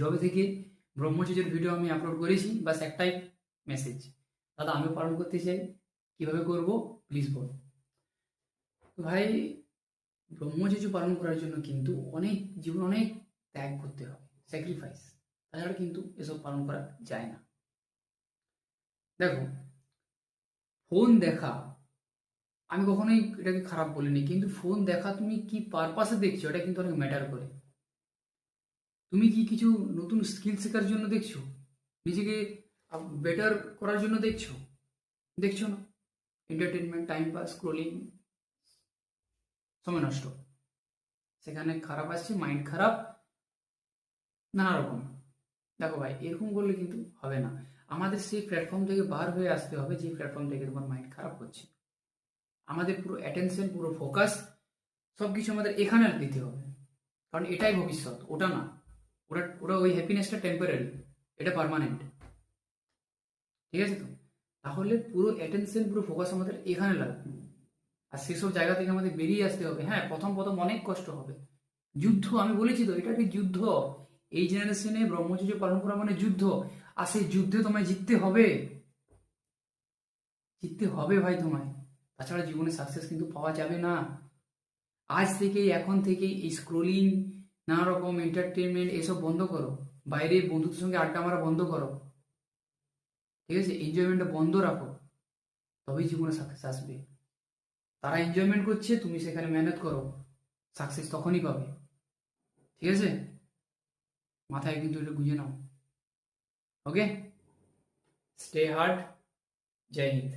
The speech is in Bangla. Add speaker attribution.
Speaker 1: যবে থেকে ব্রহ্মচর্যের ভিডিও আমি আপলোড করেছি বাস একটাই মেসেজ, দাদা আমিও পালন করতে চাই, কিভাবে করব প্লিজ বল। তো ভাই, ব্রহ্মচর্য পালন করার জন্য কিন্তু জীবনে অনেক ত্যাগ করতে হবে, স্যাক্রিফাইস, তাছাড়া কিন্তু এসব পালন করা যায় না। দেখো, ফোন দেখা, আমি কখনোই এটাকে খারাপ বলিনি, কিন্তু ফোন দেখা তুমি কি পারপাসে দেখছো এটা কিন্তু অনেক ম্যাটার করে। তুমি কি কিছু নতুন স্কিল শেখার জন্য দেখছো, নিজেকে বেটার করার জন্য দেখছো? দেখছো না। এন্টারটেনমেন্ট, টাইম পাস, স্ক্রোলিং, সময় নষ্ট, সেখানে খারাপ আসছে, মাইন্ড খারাপ, নানা রকম। দেখো ভাই, এরকম করলে কিন্তু হবে না। আমাদের সেই প্ল্যাটফর্ম থেকে বার হয়ে আসতে হবে যে প্ল্যাটফর্ম থেকে তোমার মাইন্ড খারাপ হচ্ছে। আমাদের পুরো অ্যাটেনশন, পুরো ফোকাস, সব কিছু আমাদের এখানে দিতে হবে, কারণ এটাই ভবিষ্যৎ, ওটা না। ওটা ওটা ওই হ্যাপিনেসটা টেম্পোরারি, এটা পার্মানেন্ট। ঠিক আছে তো? তাহলে পুরো অ্যাটেনশন, পুরো ফোকাস আমাদের এখানে লাগবে। আর সেসব জায়গা থেকে আমাদের বেরিয়ে আসতে হবে। হ্যাঁ, প্রথম প্রথম অনেক কষ্ট হবে, যুদ্ধ, আমি বলেছি তো এটা একটি যুদ্ধ। এই জেনারেশনে ব্রহ্মচর্য পালন করা মানে যুদ্ধ। আর সেই যুদ্ধে তোমায় জিততে হবে, জিততে হবে ভাই তোমায়। তাছাড়া জীবনে সাকসেস কিন্তু পাওয়া যাবে না। আজ থেকেই, এখন থেকেই এই স্ক্রোলিং, নানা রকম এন্টারটেনমেন্ট এসব বন্ধ করো। বাইরে বন্ধুদের সঙ্গে আড্ডা মারা বন্ধ করো। ঠিক আছে, এনজয়মেন্টটা বন্ধ রাখো, তবেই জীবনে সাকসেস আসবে। তারা এনজয়মেন্ট করছে, তুমি সেখানে মেহনত করো, সাকসেস তখনই পাবে। ঠিক আছে, মাথায় কিন্তু এটা গুঁজে নাও। ওকে, স্টে হার্ড। জয় হিন্দ।